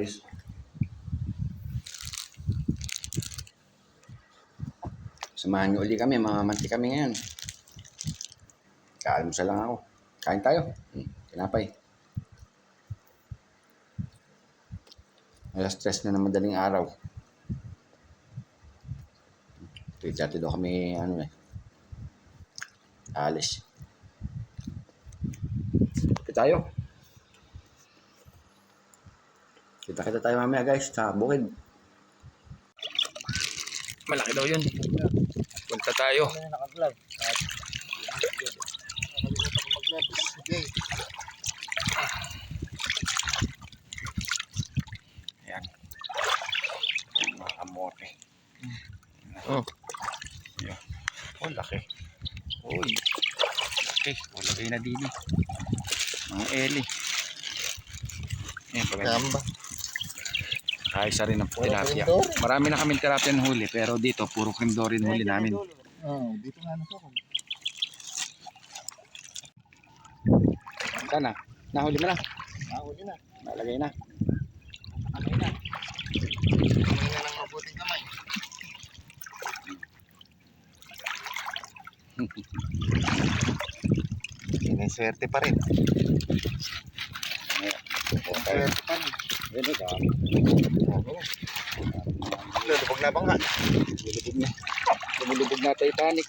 guys. Samahan niyo uli kami, mamamanti kami ngayon. Kaalmusal lang ako. Kain tayo. Tinapay. Alas 3 na ng madaling araw. Dati daw kami, alis. Kita tayo. Kita tayo mamaya guys, sa bukid. Malaki daw yun. Punta tayo. Naka-vlog. Ayan. Mga kamote. Oh. Yeah. Oh, laki. Uy. Laki. Oh, laki na din eh. Mga eli. Ayan, Gamba. Kaisa rin ng tilapia. Marami na kami tilapia ng huli, pero dito puro kremdo rin huli namin. Oh, dito nga na po. Sana, nahuli mo na. Nahuli na. Nalagay na. Kamay na. Kamay na ng mabuting kamay. Siniswerte pa rin. Okay. Swerte pa rin. Ganun ka. Lulubog na bangka. Lumulubog na. Lumulubog na Titanic.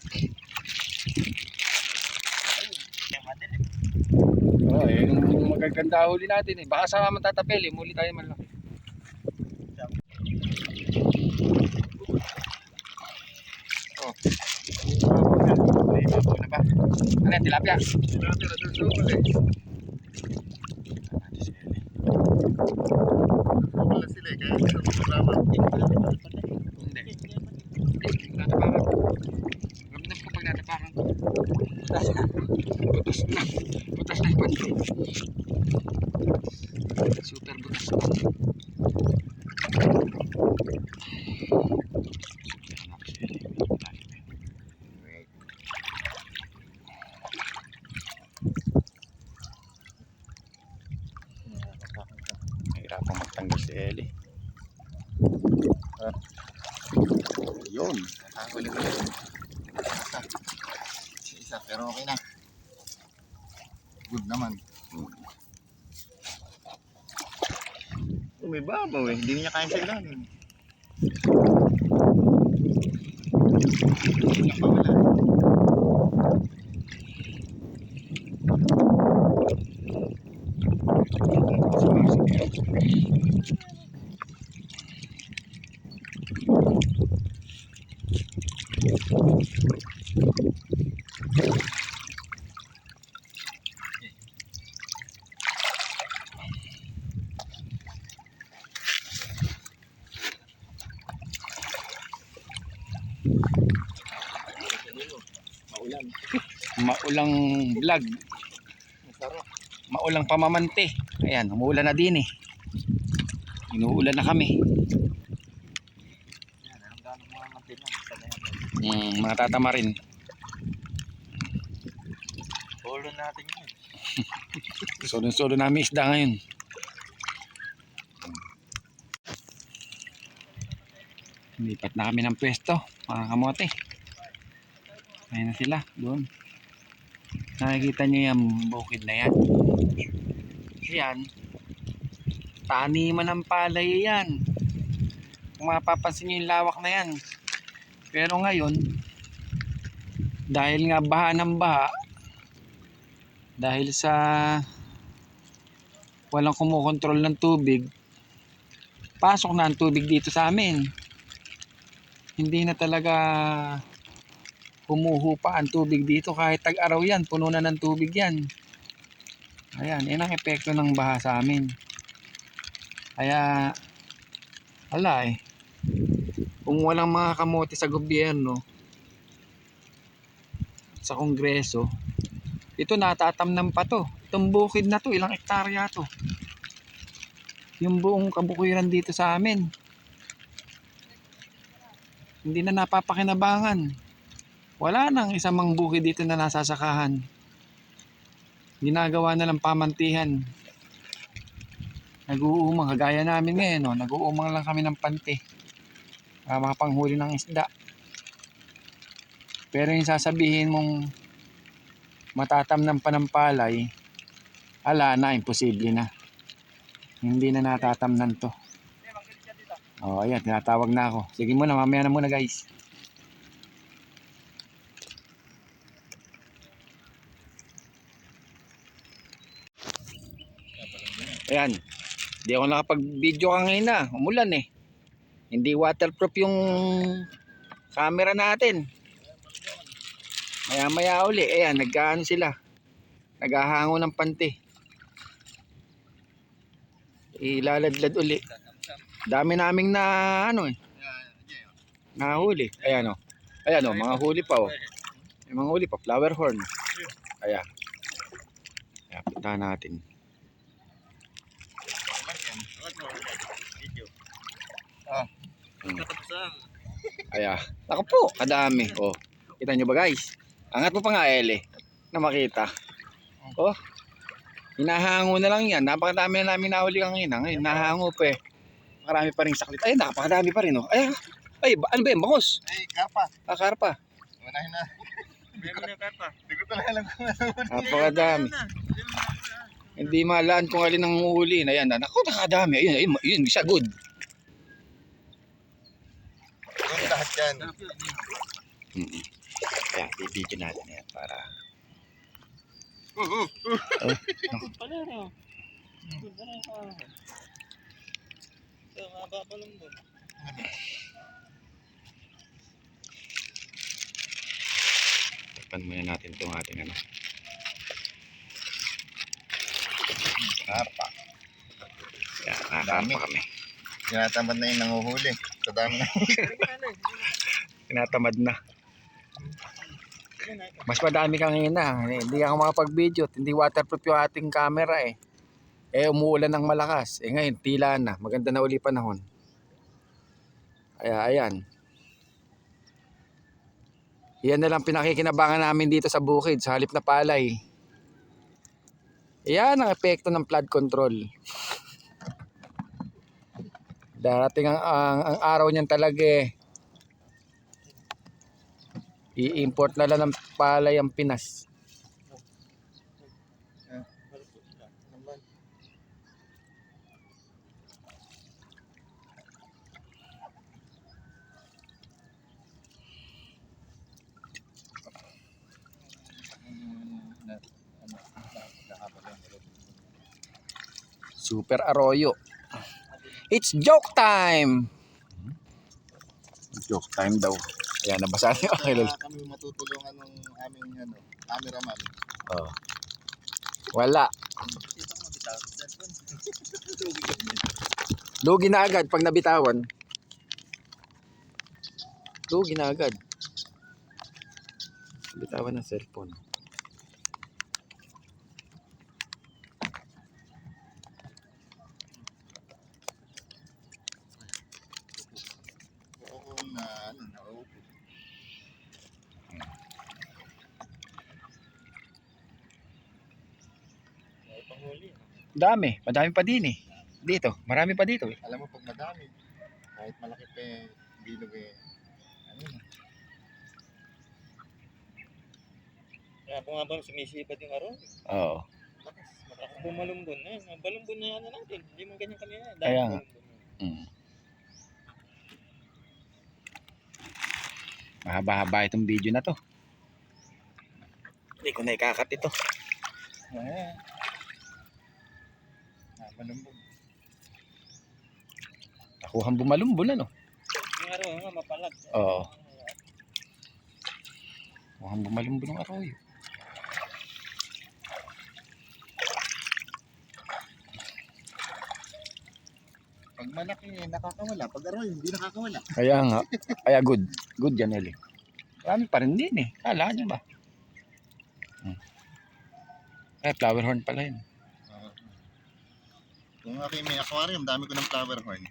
Oh, yung magaganda huli natin eh. Baka sa matatapel eh. Muli tayo man lang. Oh. Ay, babaw na ba? Ano yan, tilapia? Tilapia na susukol eh. Wala sila eh. Kaya ito programa. Hindi. Natapakan. Ramdam ko pag natapakan. Butas na. Butas na yung panty. Super butas na. Mahirapang magtanggal si Eli. Yun. Huli ko yun. Isa, pero okay na. Good naman. Oh, may babaw eh. Hindi niya kaya sa ilalim. Hindi niya pawala. Maulan. Maulang vlog. Masarap. Maulang pamamante. Ayan, umuulan na din eh. Inuulan na kami. Yan, ang gano'ng mga mantinan. Mga tatamarin. Polo natin yun. Solo namin isda ngayon. Lipat na kami ng pwesto, mga kamote. Ayun na sila, doon. Nakikita nyo yung bukid na yan. Yan. Taniman ng palay yan. Kung mapapansin nyo yung lawak na yan. Pero ngayon, dahil nga baha ng baha, dahil sa walang kumukontrol ng tubig, pasok na ang tubig dito sa amin. Hindi na talaga humuhupa ang tubig dito. Kahit tag-araw yan, puno na ng tubig yan. Ayan, yan ang epekto ng baha sa amin. Kaya ala eh, kung walang mga kamote sa gobyerno, sa kongreso, ito natatamnan pa to. Itong bukid na to, ilang hektarya to. Yung buong kabukiran dito sa amin, hindi na napapakinabangan. Wala nang isang mang bukid dito na nasasakahan. Ginagawa na lang pamantihan. Nag-uumang, kagaya namin ngayon, no? Nag-uumang lang kami ng panty. Mga panghuli ng isda. Pero yung sasabihin mong matatamnan pa ng palay, ala na, imposible na. Hindi na natatamnan to. Oh, ayan, tinatawag na ako. Sige muna, mamaya na muna guys. Ayan, hindi ako nakapag-video kanina. Umulan eh. Hindi waterproof yung camera natin. Maya-maya uli. Ayan, nagkaano sila. Naghahango ng panty. Ilaladlad uli. Dami naming na ano eh. Nahuli. Ayan o. Ayan o, mga huli pa o. May mga huli pa. Flower horn. Ayan. Ayan, puntahan natin. Ayan. Ako po, kadami. O. Kita nyo ba guys? Angat mo pa nga Ele. Na makita. O. Hinahango na lang yan. Napakadami na namin nahuli kanina. Ngayon, nahango pa eh. Marami pa rin saklit. Ay, napakadami pa rin o. Ayan. Ay, ano ba yung bangos? Ay, karpa. Ah, karpa. Unahin na. Hindi ko talaga alam kung ano. Napakadami. Hindi malaan kung alin ang huli. Ayan na. Naku, nakadami. Ayun, ayun, isa good. Yung lahat yan. Ayan, bibigyan natin yan para... Tapan muna natin itong ating ano. Karpa. Ayan, nakakarpa kami. Tinatamad na yung nanguhuli. Sa dami na. Tinatamad na. Mas madami kanina. Hindi ako makapag-video. Hindi waterproof yung ating camera eh. Umuulan ng malakas. Ngayon, tila na. Maganda na uli panahon. Ayan. Yan na lang pinakikinabangan namin dito sa bukid, sa halip na palay. Yan ang epekto ng flood control. Darating ang araw niyan talaga eh. I-import na lang ng palay ang Pinas. Super Arroyo. It's joke time! Joke time daw. Ayan, nabasa niyo. Kami matutulungan ng aming cameraman. Oh. Wala. Lugi na agad pag nabitawan. Lugi na agad. Bitawan ng cellphone. Dami. Madami pa din eh. Dito. Marami pa dito eh. Alam mo pag madami, kahit malaki pa yung bilog eh. Ano na. Kaya kung habang sumisipat yung araw, Oo. bumalumbon na yun. Balumbon na yan natin. Hindi mo ganyan kami na. Kaya nga. Mahaba-haba itong video na to. Hindi ko na ikakat ito. Ayan. Malumbog. Nakuhang bumalumbon ano. Yung araw nga mapalag. Oo. Nakuhang bumalumbon ng arroyo. Pag malaki nakakawala, pag araw hindi nakakawala. Kaya nga. Kaya good. Good yan Eli. Marami pa rin din eh. Kala nyo ba? Eh, flower horn pala yun. Kung aking may aquarium, dami ko ng flower horn.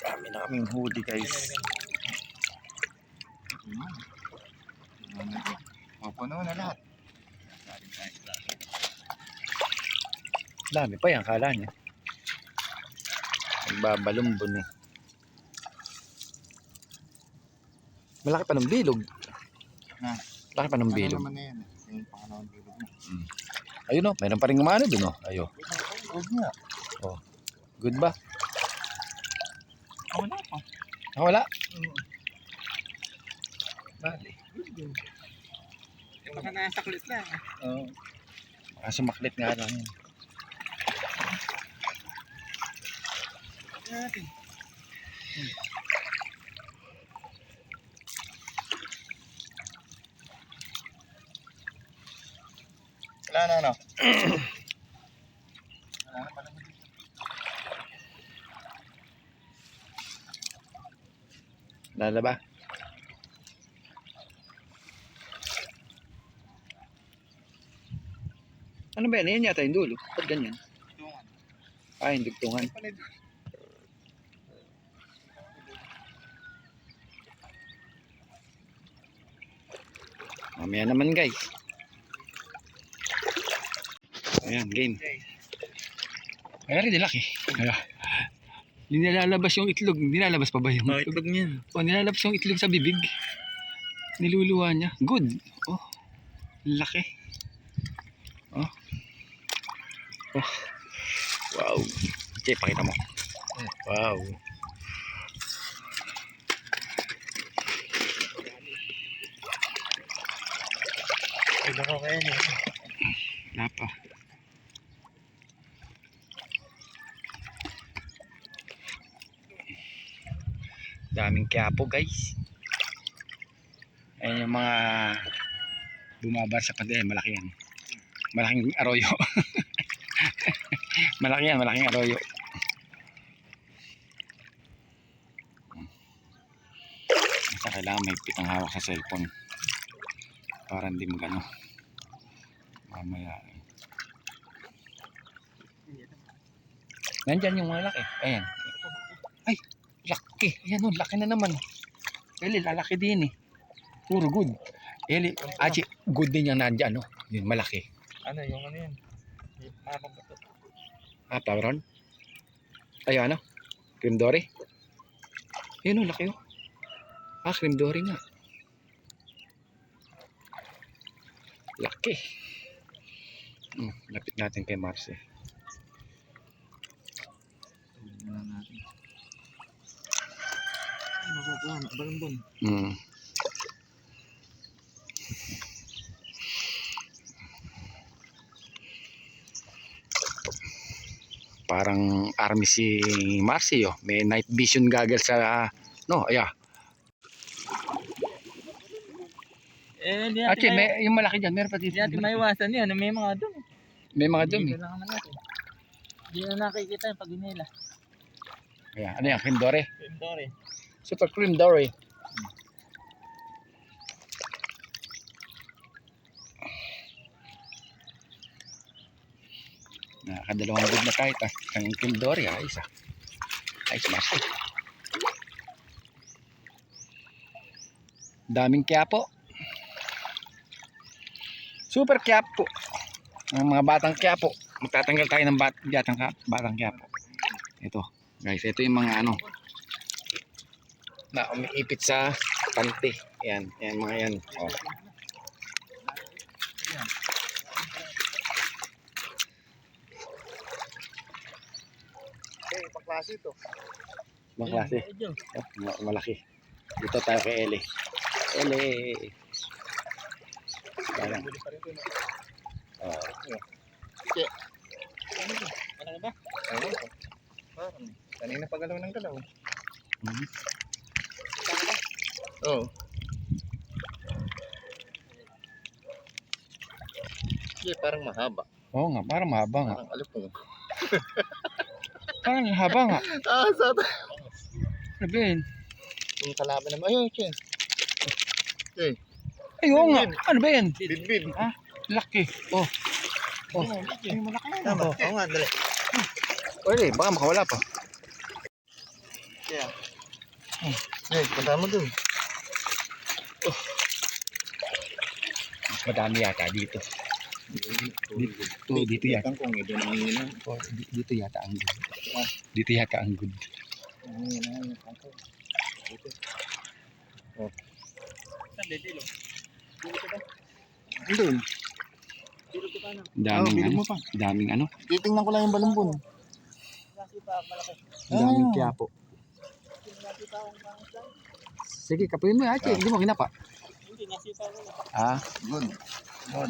Dami na kaming huli guys. Mapuno na lahat. Dami pa yan, kala niya. Nagbabalumbon eh. Malaki pa ng bilog. Ha? Malaki pa ng Ano bilog. naman na yan? Yung pangalawang bilog na. Ayun o, mayroon pa rin umano dun o. Ayo. Huwag nga. Good ba? Wala pa. Wala. Bali. Yung baka nasaklit lang. Oo. Baka sumaklit nga lang yun. Natin. Wala na, ano? Wala na pala. Lala ba? Ano ba yan? Yan yata yung dulo. Ba't ganyan? Tungan. Ay, hindi tungan. Mamaya naman guys. Ayan, game. Ayan rin, laki. Ayan. Nilalabas yung itlog. Nilalabas pa ba yung Oh, itlog? itlog niyan. O, nilalabas yung itlog sa bibig. Niluluwa niya. Good. Oh, laki. Oh. Oh. Wow. Okay, pakita mo. Wow. Ay, baka kaya niya. Wala pa. Daming Quiapo guys. Ayan yung mga bumabar sa pader. Malaki yan. Malaking arroyo. Malaki yan, malaking arroyo. Basta kailangan may pitang hawak sa cellphone para hindi magano mamaya. Nandyan yung malaki. Ayan. Ay, laki. Ayan o, laki na naman. Eli, lalaki din eh. Puro good. Eli, achi, good din yung nandyan, no? Yung malaki. Ano, yung ano yan? Mapang bato. Ah, flowron? Ay, ano? Cream dory? Ayun o, laki o. Ah, cream dory nga. Laki. Lapit natin kay Marcy. Wala natin. Nakukuha, balambon. Parang army si Marcy oh. May night vision goggles sa no, ayan. Hindi Achi, natin, may yung malaki diyan, meron pa dito. hindi natin maiwasan yan. May mga doon. May mga dumi. Hindi naman natin. Hindi na nakikita yung pag nila. Ayan, ano yan, cream dory? Sorry. Super cream dory. Nakakadalawang good na kahit ang cream dory ayos ah. Ayos Marcy. Daming Quiapo. Super Quiapo. Ang mga batang Quiapo. Magtatanggal tayo ng batang Quiapo. Ito, guys, ito yung mga ano na umiipit sa panty. Yan, yan mga yan. Oh. Okay, paklase ito. Ibang klase. Oh, malaki. Dito tayo kay Eli. Eli. Parang. Ano ba? Ano ito? Parang. Kanina pa galaw ng galaw. Oo. Sige, parang mahaba. Oo nga, parang mahaba nga. Parang alupong. Parang haba nga. Ah, sata. Sabihin. Yung kalaban naman. Ayun, Chen. Okay. Ay, oo nga. Ano ba yan? Bidbid. Ah, laki. Oh. Oh. Ay, malaki na. Tama. Oo nga, dali. Eli, baka makawala pa. Kaya. Eh, punta mo dun. Mas madami yata dito. Dito yata. Kung ito na yun. Dito yata ang good. Dito yata ang good. Saan, dito. Doon. Daming bilog ano. mo pa. Daming ano. Titingnan ko lang yung balumbon. Daming kiyapo. Sige, kapuin mo ate. Hindi mo hinapa. Hindi, nasipa ko. Ah. Good. Yung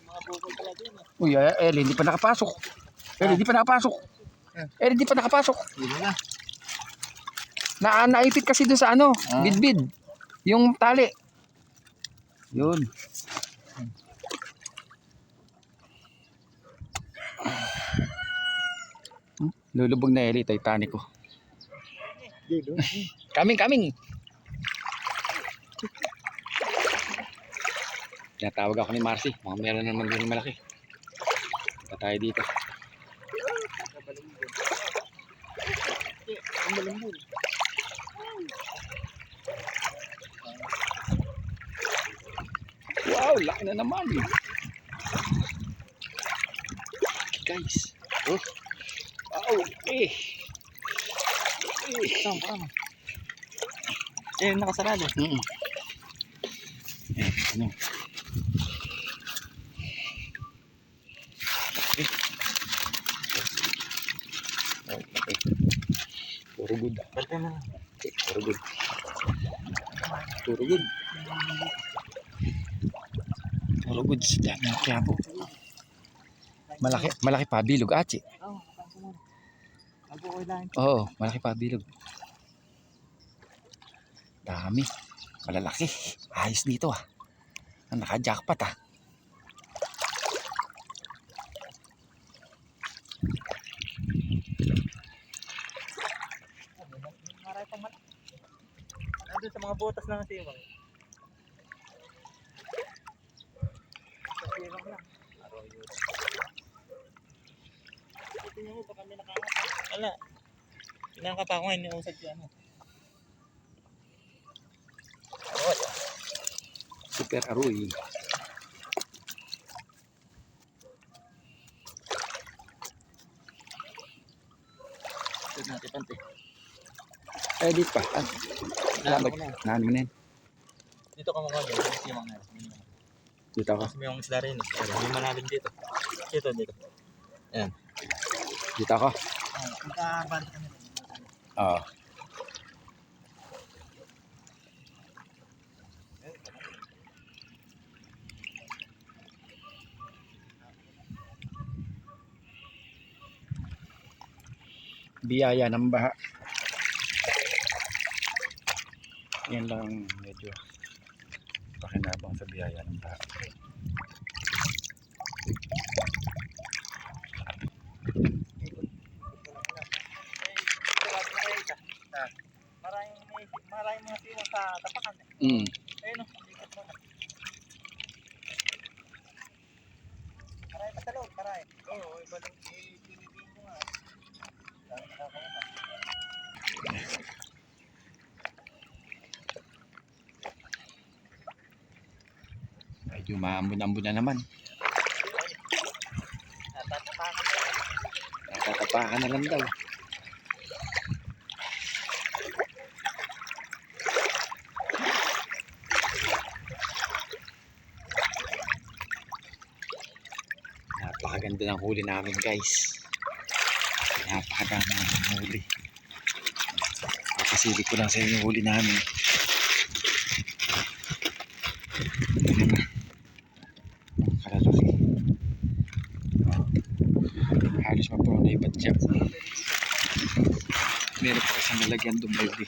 mga bukol pala dyan. Uy, Eli, hindi pa nakapasok. Eli, hindi pa nakapasok. Eli, hindi pa nakapasok. Hindi na. Naipit kasi doon sa ano, Ah. bidbid. Yung tali. Yun. Lulubog na Eli, Titanic ko. Coming. Tinatawag ako ni Marcy. Mga meron naman din malaki. Punta tayo dito. Wow, laki na naman. Guys. Oh. Wow, Saan, paano? Eh, nakasarado. Ano? Okay. Puro good. Balikan na. Okay, puro good. Puro good. Puro good. Dami ng kiyapo. Malaki pa bilog achi. Oo, kapag ko muna. Bago ko ilahin. Oo, malaki pa bilog. Dami. Malalaki. Ayos dito ah. Naka-jackpot ah. Maray pang malaki. Nandun sa mga butas lang ang siwang. Sa siwang lang. Tingnan mo, baka may nakakapa. Wala. Pinakapa ko ngayon, niusad siya. Super aroy. Ito natin pante. Dito pa. Salamat. Namin na yun. Dito ka mukha dyan, sa siwang na. Dito ako. Kasi may mga isla rin. May malalim dito. Dito. Ayan. Dito ako. Pagka-balik kami. Oo. Biyaya ng baha. Yan lang medyo pakinabang sa biyaya ng baha. Maraming mga siwang sa tapakan. Ayun o, ikot mo na. Maray pa sa loob, maray. Oo, iba lang pinipin ko nga. Dami nakakawala. Medyo maambun-ambun na naman. Natatapakan na yun. Natatapakan na lang daw. Napakaganda ng huli namin guys. Napakaganda ng huli. Papasilip ko lang sa inyo yung huli namin. Ayan na. Ang kalalaki. Halos mapuno na yung batya. Meron pa isang nalagyan doon baby.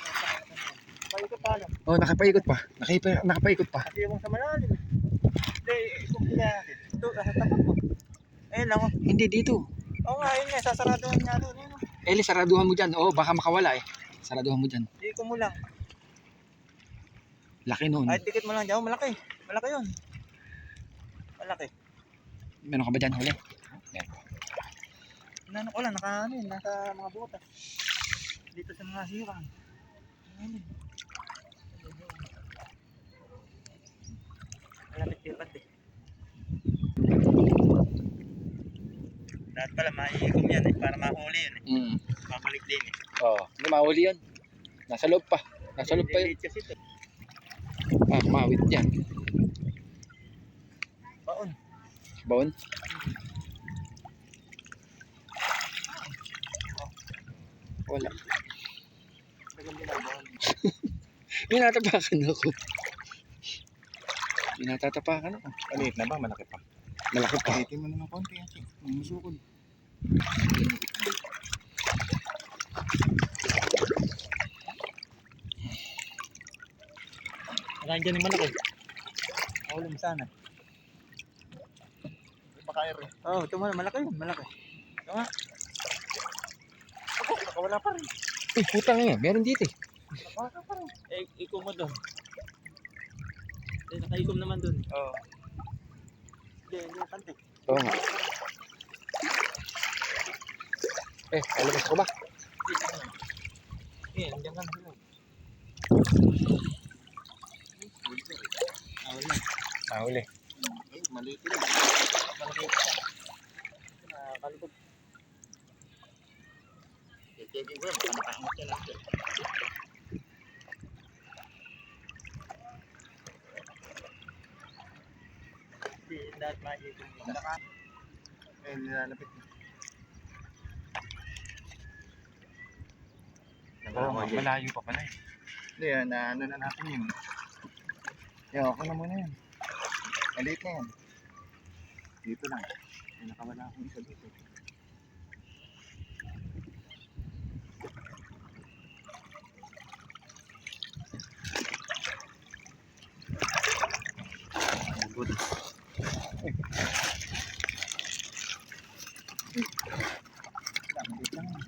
Paikot pa lang. Oh, nakapaikot pa. Nakapaikot pa. Kasi yung sa malalim. Hindi, ikot nila natin. Ito, sa tapak mo. Ayun lang o. Hindi dito. Oo nga, ayun nga, sasaraduhan nga doon. Ayun o. Eli, saraduhan mo dyan. Oh, baka makawala eh. Saraduhan mo dyan. Hindi ko mo lang. Laki noon. Ay, dikit mo lang dyan. Malaki. Malaki yun. Malaki. Meron ka ba dyan huli? Inano ko lang, nasa mga butas. Dito sa mga siwang. Ayun. Malapit kayo pati. pala, maiikom yan eh, para mahuli yun eh. Mm. Babalik din eh. Oo, hindi mahuli yun. Nasa loob pa. Nasa loob pa yun. Delete kasi ito. Ah, mawit yan. Baon. Baon. Wala. Tagal din ang baon. May natatapakan ako. May natatapakan ako. Maliit na ba? Malaki pa. Malaki pa. Palitin mo na ng konti yan. Musukod. Nakain dyan yung malaki. Nakaulam sana. Makair eh. Oo, ito malaki yun. Malaki. Ito nga. Ako, nakawala pa rin. Eh, putang nga. Meron dito eh. Nakawala pa rin. Eh, ikom mo doon. Eh, nakaikom naman doon. Oo. Hindi kantik. Oo nga. Eh, alabas ko ba? Eh, andiyan lang sila. Mahuli. Eh, maliit yun. Maliit siya. Nakakalugod. Check it, bro. Baka nakaangat siya lang. Hindi, lahat makikita mo. Eh, nilalapit. Malayo pa pala eh. Hindi, ano na natin yun. Yan, okay na muna yan. Maliit na yan. Dito lang. May nakawala akong isa dito. Good. Maliit lang yan.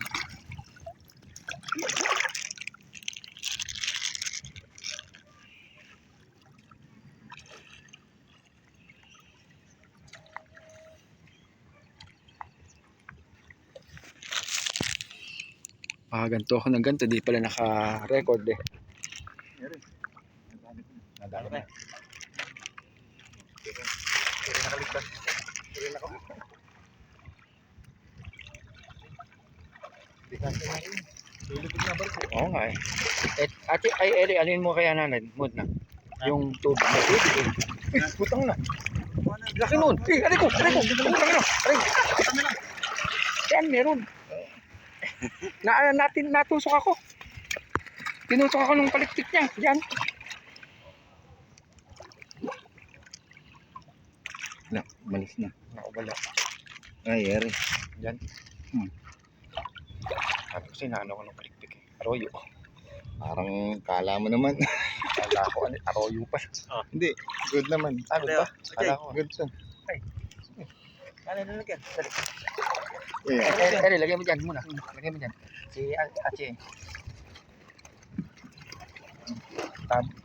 Ganto ako ng ganto. Di pala naka-record eh. Meron. Nadali na. Pero nakaligtas. Pero naka... Hindi kasi na rin. Lulubog na barko. Oo nga eh. Ate, ay Eli, alin mo kaya natin? Mood na. Yung tubig na tubig eh. Eh, putang na. Laki nun. Eh, aray ko. Putang na. Aray. Yan, meron. Natusok ako. Tinusok ako nung paliktik niya. Yan. Na, malis na. Nakabala. Ay, eri. Yan. Tapos sinano ko nung paliktik eh. Arroyo. Parang kala mo naman. Kala ko arroyo pa. Hindi, good naman. Ano ba? Kala ko. Good to. Ano nalagyan? Yeah. Eli, lagay mo dyan muna. Lagay mo dyan. Si Ache.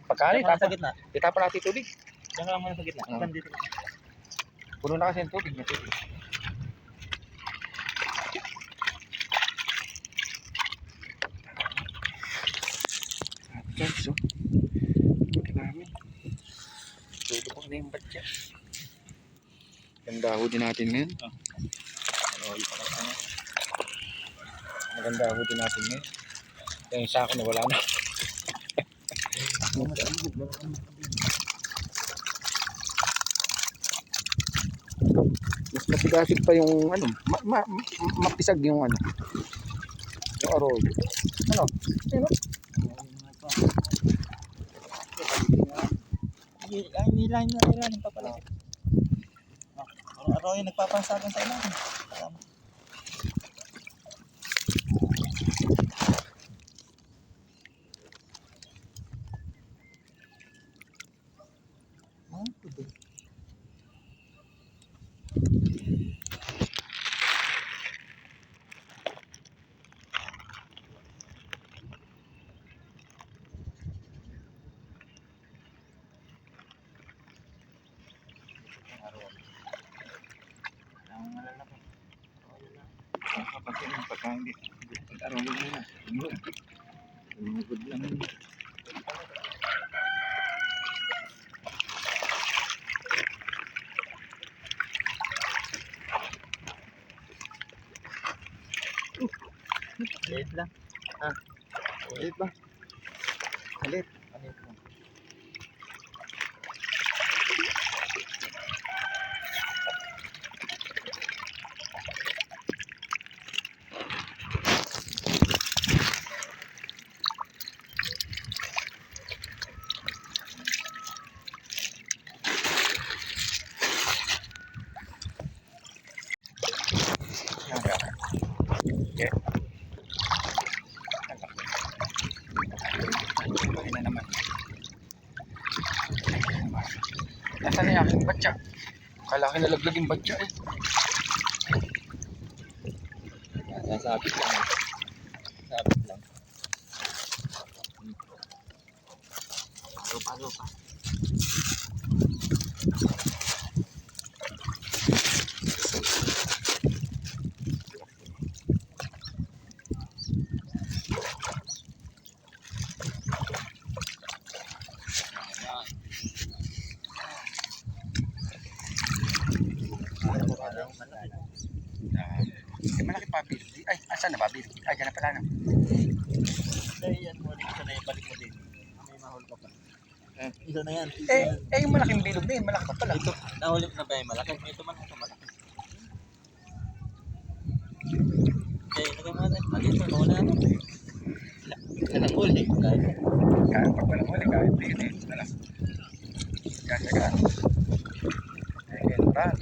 Pagkali, Diyan ka lang sa gitna. itapon natin tubig. Diyan ka lang muna sa gitna. Oo. Dito. Puno na kasi yung tubig. May tubig. Guys, oh. Buti namin. Tulubang na yung batya. Ganda ho din natin ngayon. Maganda ho din natin ngayon. Yung sa akin na wala na. Mas masigasig pa yung ano, mapisag yung ano. Yung arroyo. Ano? Ano? Ay, nilahin pa pala. Araw-araw yung nagpapansagan sa ilalim. Kapag yun, pagka hindi. Pag-arolo mo na. Good lang. Maliit lang. Maliit ba? Maliit. Maliit lang. Okay. Ayun na naman. Nasaan na yung aking batya? Kala ko nalaglag yung batya eh. Sasabit lang. Sabit lang. Lupa. Malaki pa Bill. Ay, asan na ba Bill? Ay, dyan na pala no. Dahil yan mo rin. Isa na yung balik mo din. May mahul ka pa. Isa na yan. Yung malaking bilog na yun, malaki pa pala. Ito, nahuli mo na ba yung malaki? Ito man ito malaki. Okay, lagay mo natin. Maliit mo, mawala na. Nahuli. Kaya pag walang huli, kahit din eh. Alam. Yan, yan. Ayun, brad.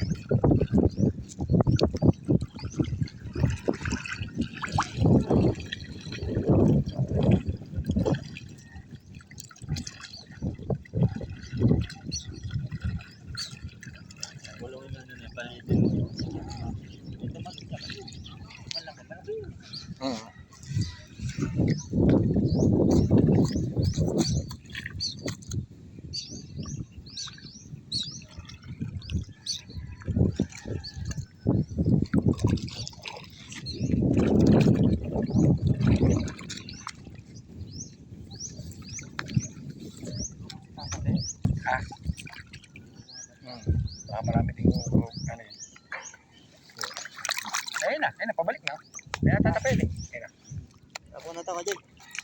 Kulungin na nila. Panitin mo. Ito man, malaki. Baka marami din yung ano yun. Ayun na, pabalik na. Kaya tatapil eh. Ayun na. Ako na taka dyan.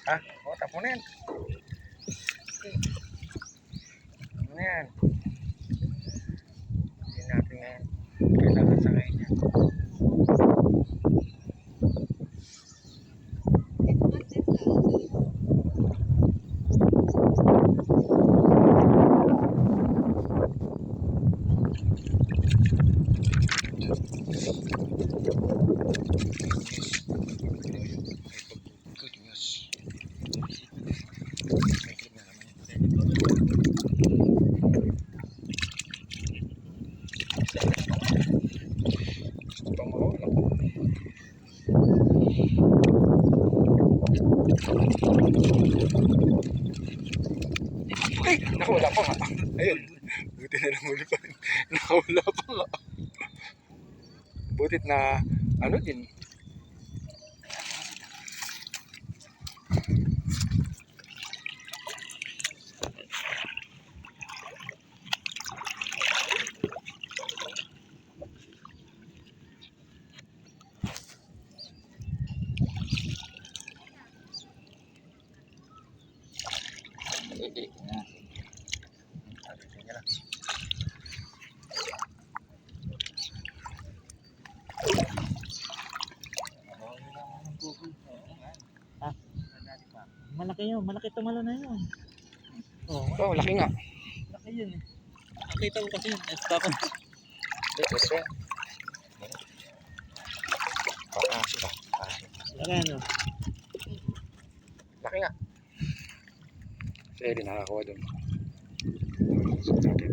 Ha? O, tapo na yan. Ano na yan? Hindi natin yan. Kailangan sa ngayon yan. Good news. May clip na naman. Gusto pang mawala. Ay! Nakawala pa nga. Ayun. Buti na lang huli pa rin. Nakawala pa nga. Butit na ano din. Hindi. Sige lang. Malaki tumalo na yun. Oh, Oh, laki nga. malaki yun eh. Nakita ko kasi yun. Tapos, Pwede ba yan? Pakaso ba? laki ano. Laki nga. Si Ellie nakakuha doon. Suot natin.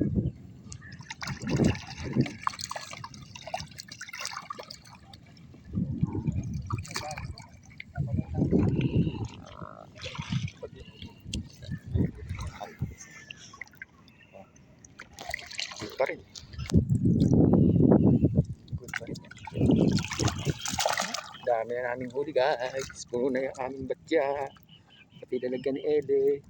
Good pa rin. Good pa rin. Dami na naming huli guys. Puno na yung aming batya. Pati lalagyan ni Ellie.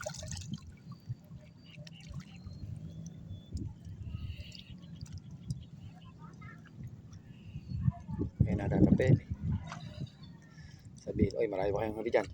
May natatapin. Sa sabihin, oy, marami pa kayong huli dyan.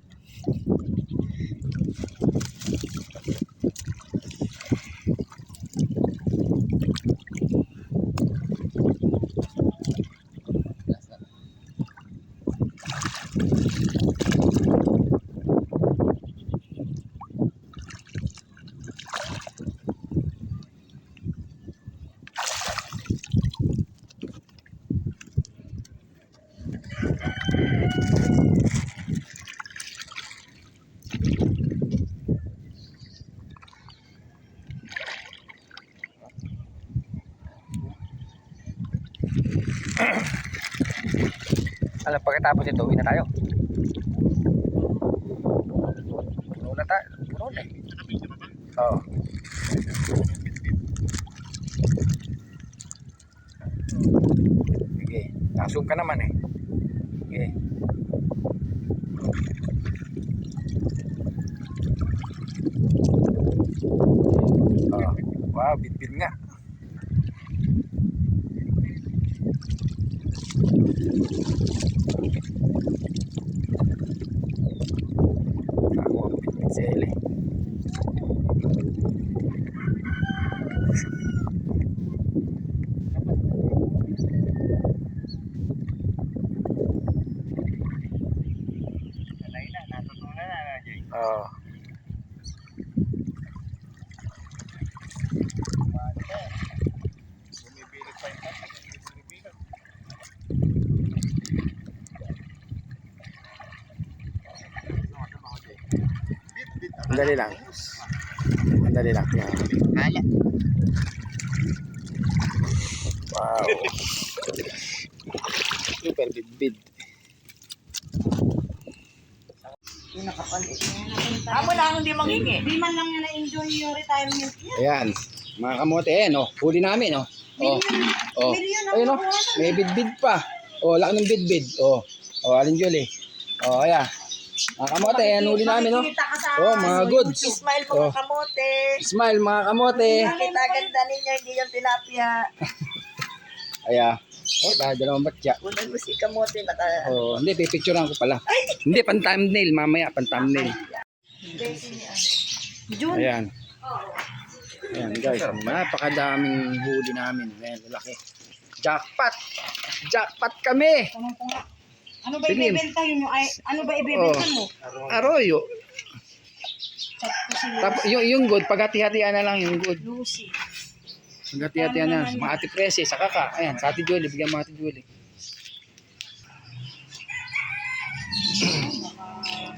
Alam, pagkatapos ito, uwi na tayo. Puno na tayo. Puno na eh. Oo. Sige. Nakazoom ka naman eh. Sige. Oo. Wow, bit-bit nga. Ako ang bit-bit sa ele. Sanay na, natutunan na, Jay. Oo. Bumibilip pa yung tatak. Hindi bumibilip. Andali lang. Andali lang. Yan. Kala. Wow. Super bid-bid. Amo lang hindi manghingi. Di man lang na enjoy yung retirement niya. Ayan. Mga kamote, ayan oh. Huli namin oh. Oh. Oh. Million ang Ayun oh. nakuha na. May bid-bid pa. Oh, laki ng bid-bid. Oh. Oh, Alin Julie. Oh, ayan. Mga kamote, ayan huli namin oh. Makikita ka sa Oh, mga goods. Smile po Oh. mga kamote. Smile mga kamote. Kita ganda ninyo, hindi yung tilapia. Ayan. Oh, tayo dalawang batya. Unang mo si kamote, mata. Oh, hindi, pipicturean ko pala. Hindi, pan-thumbnail. Mamaya, pan-thumbnail. June. Ayan. Ayan guys, napakadaming huli namin. Ayan, laki. Jackpot! Jackpot kami! Tanong ko nga. Ano ba Sige. ibebenta yun? Ano ba ibebenta mo? Arroyo. Chat ko si Tapos yung good, paghati-hatian na lang yung good. Lucy. Paghati-hatian na. Mga ate Presi, sa kaka. Ayan, sa ate Julie, bigyan mga ate Julie.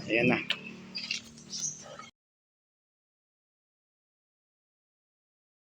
Ayan na.